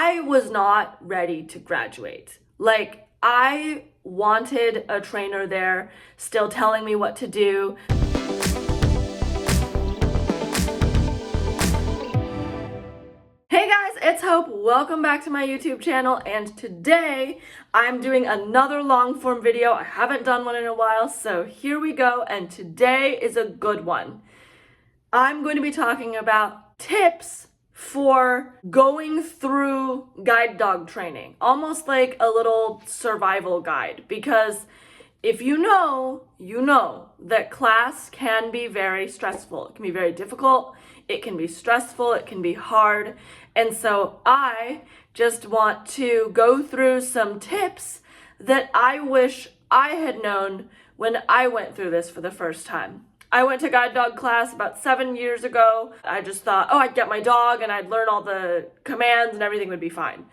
I was not ready to graduate. Like, I wanted a trainer there still telling me what to do. Hey guys, it's Hope. Welcome back to my YouTube channel, and today I'm doing another long form video. I haven't done one in a while, so here we go, and today is a good one. I'm going to be talking about tips for going through guide dog training, almost like a little survival guide, because if you know that class can be very stressful. It can be very difficult. It can be stressful. It can be hard. And so I just want to go through some tips that I wish I had known when I went through this for the first time. I went to guide dog class about 7 years ago. I just thought, I'd get my dog and I'd learn all the commands and everything would be fine.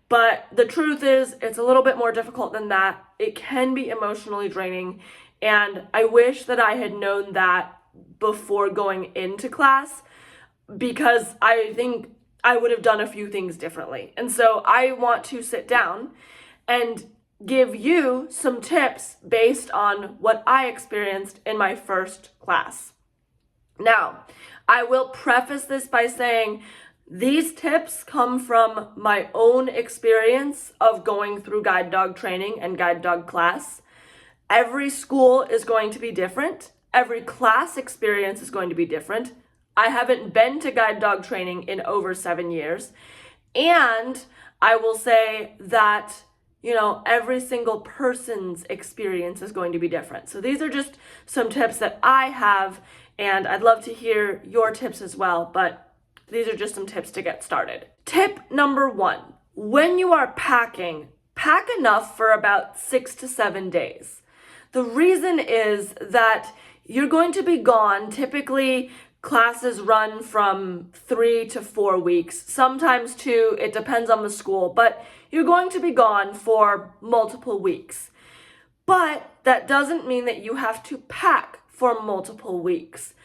But the truth is, it's a little bit more difficult than that. It can be emotionally draining, and I wish that I had known that before going into class, because I think I would have done a few things differently. And so I want to sit down and give you some tips based on what I experienced in my first class. Now, I will preface this by saying these tips come from my own experience of going through guide dog training and guide dog class. Every school is going to be different. Every class experience is going to be different. I haven't been to guide dog training in over 7 years. And I will say that, every single person's experience is going to be different. So these are just some tips that I have, and I'd love to hear your tips as well, but these are just some tips to get started. Tip number 1, when you are packing, pack enough for about 6 to 7 days. The reason is that you're going to be gone. Typically, classes run from 3 to 4 weeks, sometimes 2, it depends on the school, but you're going to be gone for multiple weeks. But that doesn't mean that you have to pack for multiple weeks.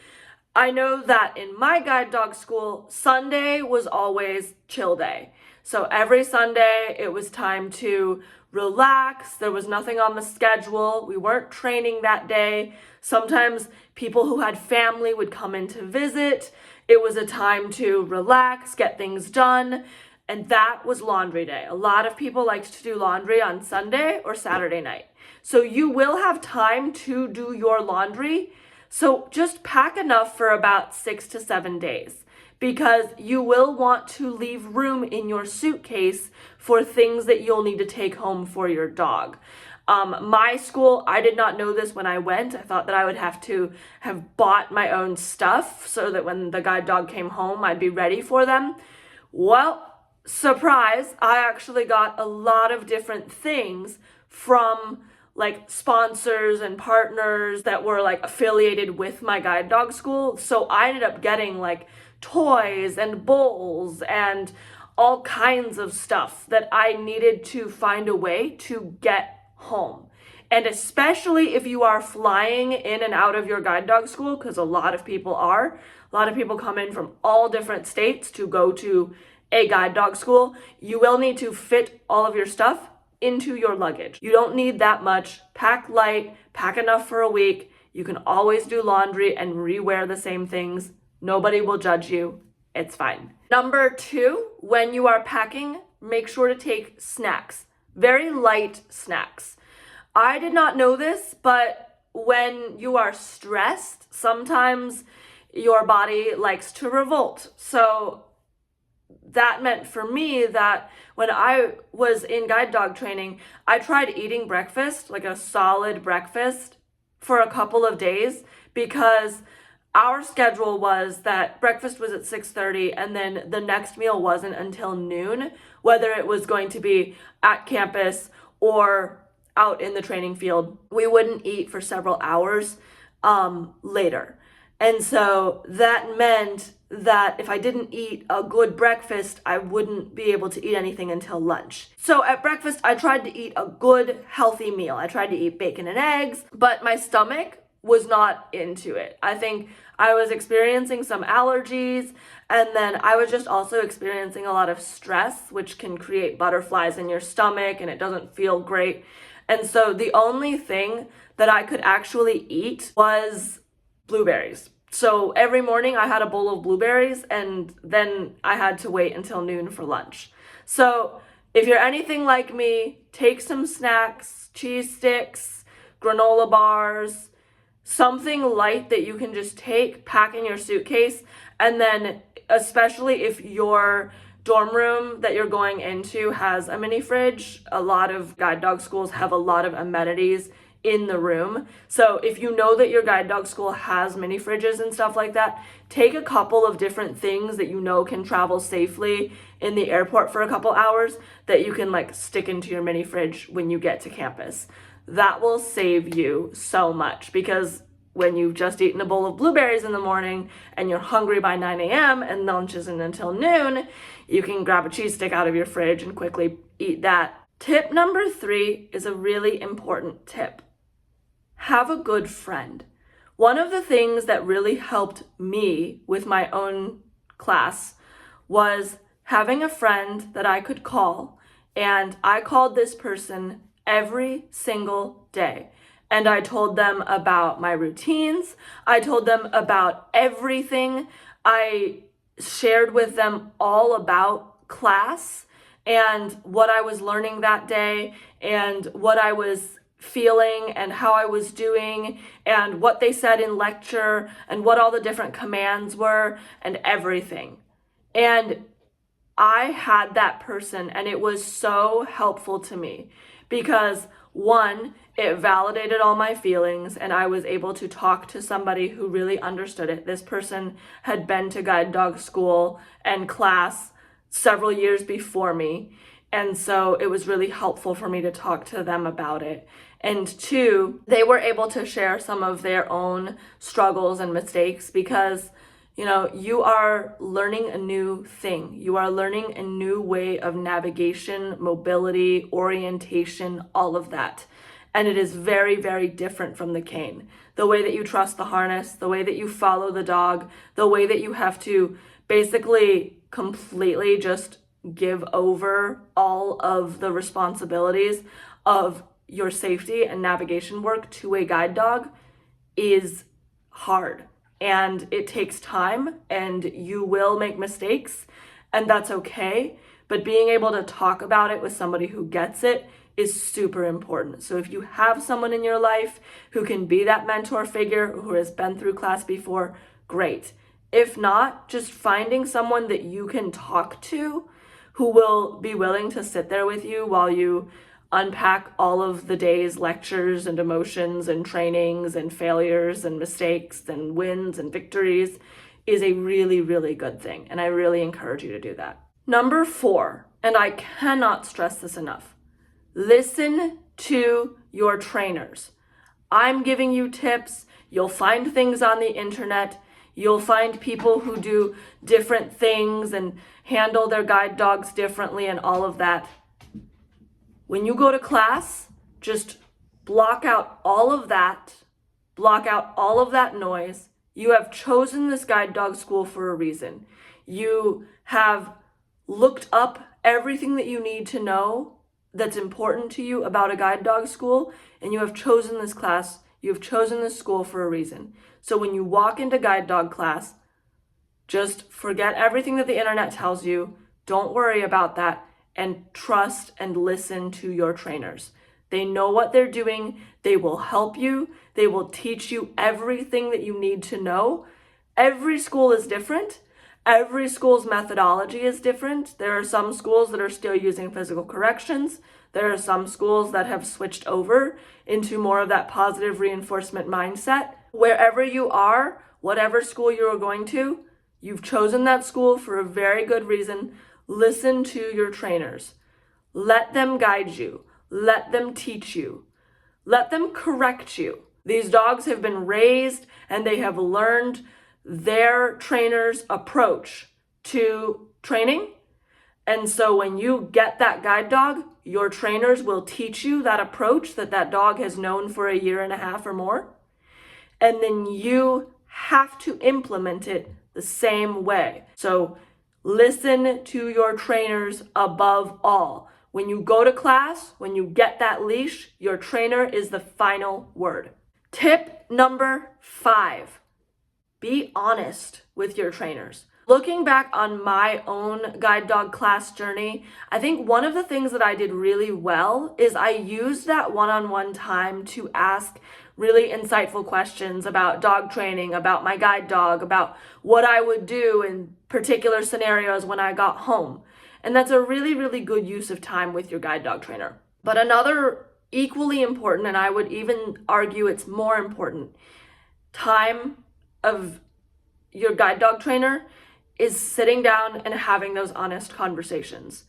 I know that in my guide dog school, Sunday was always chill day. So every Sunday it was time to relax. There was nothing on the schedule. We weren't training that day. Sometimes people who had family would come in to visit. It was a time to relax, get things done. And that was laundry day. A lot of people liked to do laundry on Sunday or Saturday night. So you will have time to do your laundry. So just pack enough for about 6 to 7 days, because you will want to leave room in your suitcase for things that you'll need to take home for your dog. My school, I did not know this when I went. I thought that I would have to have bought my own stuff so that when the guide dog came home, I'd be ready for them. Well, surprise, I actually got a lot of different things from like sponsors and partners that were like affiliated with my guide dog school. So I ended up getting like toys and bowls and all kinds of stuff that I needed to find a way to get home. And especially if you are flying in and out of your guide dog school, because a lot of people come in from all different states to go to a guide dog school, you will need to fit all of your stuff into your luggage. You don't need that much. Pack light, pack enough for a week. You can always do laundry and rewear the same things. Nobody will judge you. It's fine. Number 2, when you are packing, make sure to take snacks. Very light snacks. I did not know this, but when you are stressed, sometimes your body likes to revolt. So that meant for me that when I was in guide dog training, I tried eating breakfast, like a solid breakfast, for a couple of days, because our schedule was that breakfast was at 6:30 and then the next meal wasn't until noon, whether it was going to be at campus or out in the training field. We wouldn't eat for several hours later. And so that meant that if I didn't eat a good breakfast, I wouldn't be able to eat anything until lunch. So at breakfast, I tried to eat a good, healthy meal. I tried to eat bacon and eggs, but my stomach was not into it. I think I was experiencing some allergies, and then I was just also experiencing a lot of stress, which can create butterflies in your stomach and it doesn't feel great. And so the only thing that I could actually eat was blueberries. So every morning I had a bowl of blueberries, and then I had to wait until noon for lunch. So if you're anything like me, take some snacks, cheese sticks, granola bars, something light that you can just take, pack in your suitcase, and then especially if your dorm room that you're going into has a mini fridge, a lot of guide dog schools have a lot of amenities in the room. So if you know that your guide dog school has mini fridges and stuff like that, take a couple of different things that you know can travel safely in the airport for a couple hours that you can like stick into your mini fridge when you get to campus. That will save you so much, because when you've just eaten a bowl of blueberries in the morning and you're hungry by 9 a.m. and lunch isn't until noon, you can grab a cheese stick out of your fridge and quickly eat that. Tip number 3 is a really important tip. Have a good friend. One of the things that really helped me with my own class was having a friend that I could call, and I called this person every single day. And I told them about my routines. I told them about everything. I shared with them all about class and what I was learning that day and what I was feeling and how I was doing and what they said in lecture and what all the different commands were and everything. And I had that person, and it was so helpful to me because, one, it validated all my feelings and I was able to talk to somebody who really understood it. This person had been to guide dog school and class several years before me, and so it was really helpful for me to talk to them about it. And 2, they were able to share some of their own struggles and mistakes because, you know, you are learning a new thing. You are learning a new way of navigation, mobility, orientation, all of that. And it is very, very different from the cane. The way that you trust the harness, the way that you follow the dog, the way that you have to basically completely just give over all of the responsibilities of your safety and navigation work to a guide dog is hard. And it takes time, and you will make mistakes, and that's okay. But being able to talk about it with somebody who gets it is super important. So if you have someone in your life who can be that mentor figure, who has been through class before, great. If not, just finding someone that you can talk to who will be willing to sit there with you while you unpack all of the day's lectures and emotions and trainings and failures and mistakes and wins and victories is a really, really good thing. And I really encourage you to do that. Number 4, and I cannot stress this enough, listen to your trainers. I'm giving you tips. You'll find things on the internet. You'll find people who do different things and handle their guide dogs differently and all of that. When you go to class, just block out all of that. Block out all of that noise. You have chosen this guide dog school for a reason. You have looked up everything that you need to know that's important to you about a guide dog school, and you have chosen this class. You have chosen this school for a reason. So when you walk into guide dog class, just forget everything that the internet tells you. Don't worry about that, and trust and listen to your trainers. They know what they're doing. They will help you. They will teach you everything that you need to know. Every school is different. Every school's methodology is different. There are some schools that are still using physical corrections. There are some schools that have switched over into more of that positive reinforcement mindset. Wherever you are, whatever school you are going to, you've chosen that school for a very good reason. Listen to your trainers. Let them guide you. Let them teach you. Let them correct you. These dogs have been raised and they have learned their trainer's approach to training. And so when you get that guide dog, your trainers will teach you that approach that that dog has known for a year and a half or more. and then you have to implement it the same way. So listen to your trainers above all. When you go to class, when you get that leash, your trainer is the final word. Tip number 5, be honest with your trainers. Looking back on my own guide dog class journey, I think one of the things that I did really well is I used that one-on-one time to ask really insightful questions about dog training, about my guide dog, about what I would do in particular scenarios when I got home. And that's a really, really good use of time with your guide dog trainer. But another equally important, and I would even argue it's more important, time of your guide dog trainer is sitting down and having those honest conversations.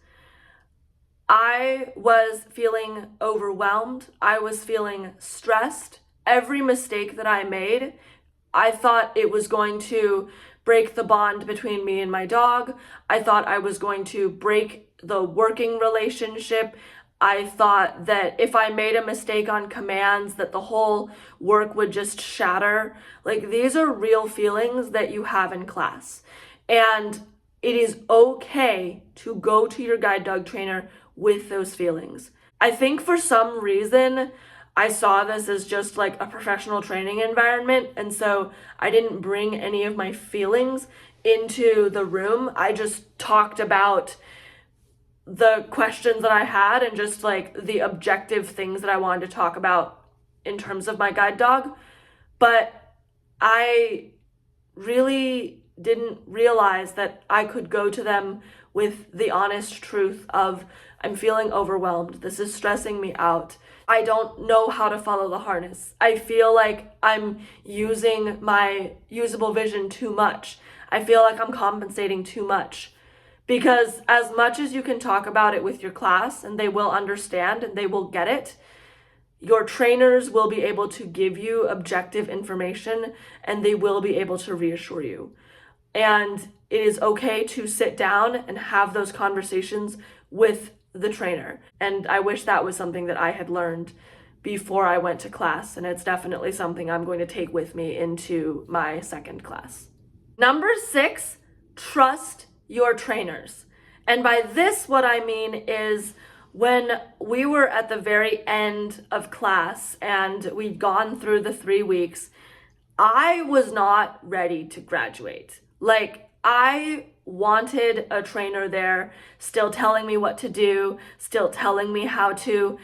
I was feeling overwhelmed. I was feeling stressed. Every mistake that I made, I thought it was going to break the bond between me and my dog. I thought I was going to break the working relationship. I thought that if I made a mistake on commands, that the whole work would just shatter. Like, these are real feelings that you have in class. And it is okay to go to your guide dog trainer with those feelings. I think for some reason, I saw this as just like a professional training environment. And so I didn't bring any of my feelings into the room. I just talked about the questions that I had and just like the objective things that I wanted to talk about in terms of my guide dog. But I really didn't realize that I could go to them with the honest truth of, I'm feeling overwhelmed. This is stressing me out. I don't know how to follow the harness. I feel like I'm using my usable vision too much. I feel like I'm compensating too much. Because as much as you can talk about it with your class and they will understand and they will get it, your trainers will be able to give you objective information and they will be able to reassure you. And it is okay to sit down and have those conversations with the trainer. And I wish that was something that I had learned before I went to class. And it's definitely something I'm going to take with me into my second class. Number 6, trust your trainers. And by this, what I mean is when we were at the very end of class and we'd gone through the 3 weeks, I was not ready to graduate. Like, I wanted a trainer there still telling me what to do, still telling me how to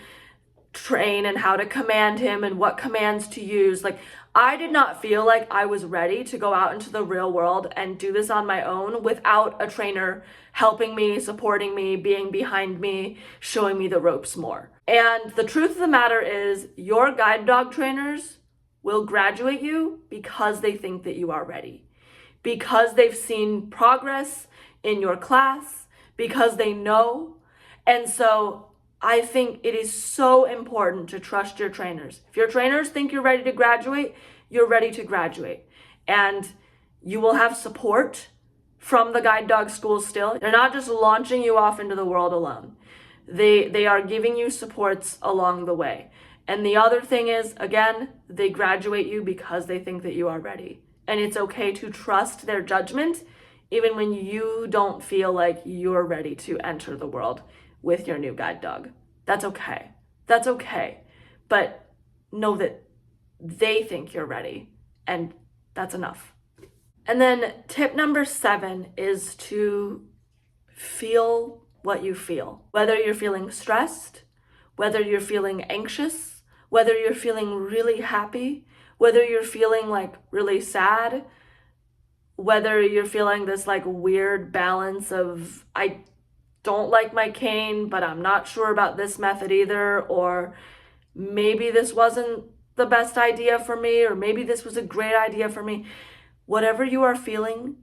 train and how to command him and what commands to use. Like, I did not feel like I was ready to go out into the real world and do this on my own without a trainer helping me, supporting me, being behind me, showing me the ropes more. And the truth of the matter is, your guide dog trainers will graduate you because they think that you are ready, because they've seen progress in your class, because they know. And so I think it is so important to trust your trainers. If your trainers think you're ready to graduate, you're ready to graduate. And you will have support from the guide dog school still. They're not just launching you off into the world alone. They are giving you supports along the way. And the other thing is, again, they graduate you because they think that you are ready. And it's okay to trust their judgment, even when you don't feel like you're ready to enter the world with your new guide dog. That's okay. That's okay. But know that they think you're ready, and that's enough. And then tip number 7 is to feel what you feel. Whether you're feeling stressed, whether you're feeling anxious, whether you're feeling really happy, whether you're feeling like really sad, whether you're feeling this like weird balance of, I don't like my cane, but I'm not sure about this method either, or maybe this wasn't the best idea for me, or maybe this was a great idea for me. Whatever you are feeling,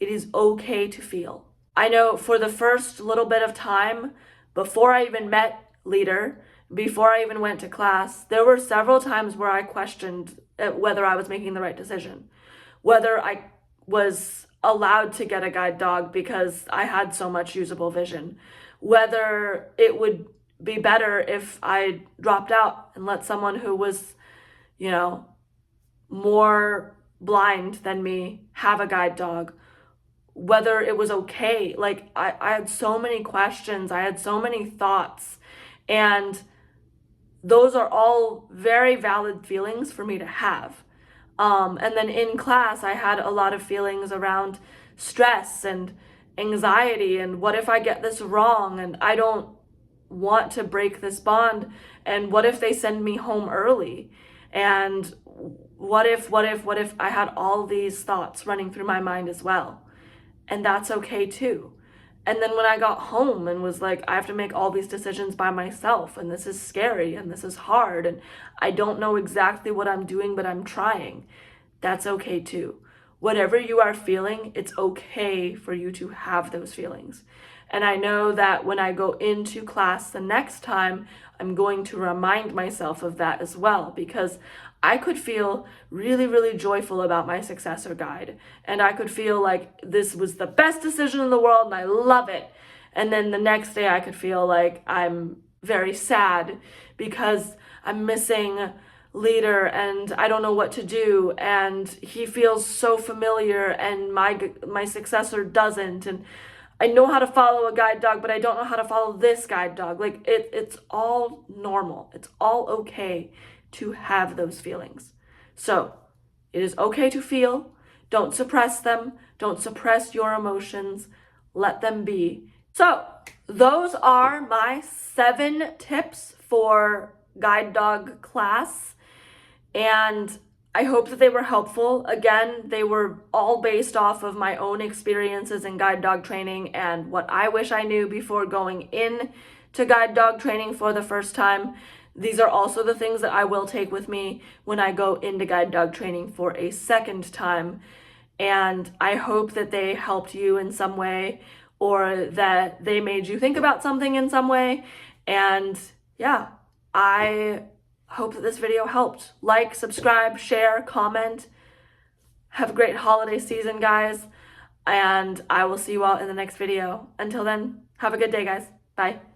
it is okay to feel. I know for the first little bit of time, before I even met Leader, before I even went to class, there were several times where I questioned whether I was making the right decision, whether I was allowed to get a guide dog because I had so much usable vision, whether it would be better if I dropped out and let someone who was, more blind than me have a guide dog, whether it was okay. Like, I had so many questions, I had so many thoughts, and those are all very valid feelings for me to have. And then in class, I had a lot of feelings around stress and anxiety, and what if I get this wrong, and I don't want to break this bond, and what if they send me home early, and what if I had all these thoughts running through my mind as well. And that's okay too. And then when I got home and was like, I have to make all these decisions by myself, and this is scary, and this is hard, and I don't know exactly what I'm doing, but I'm trying. That's okay too. Whatever you are feeling, it's okay for you to have those feelings. And I know that when I go into class the next time, I'm going to remind myself of that as well, because I could feel really, really joyful about my successor guide. And I could feel like this was the best decision in the world and I love it. And then the next day I could feel like I'm very sad because I'm missing leader and I don't know what to do, and he feels so familiar and my successor doesn't, and I know how to follow a guide dog, but I don't know how to follow this guide dog. Like, it's all normal. It's all okay to have those feelings. So it is okay to feel. Don't suppress them. Don't suppress your emotions. Let them be. So those are my 7 tips for guide dog class. And I hope that they were helpful. Again, they were all based off of my own experiences in guide dog training and what I wish I knew before going in to guide dog training for the first time. These are also the things that I will take with me when I go into guide dog training for a second time. And I hope that they helped you in some way, or that they made you think about something in some way. And yeah, I hope that this video helped. Like, subscribe, share, comment. Have a great holiday season, guys. And I will see you all in the next video. Until then, have a good day, guys. Bye.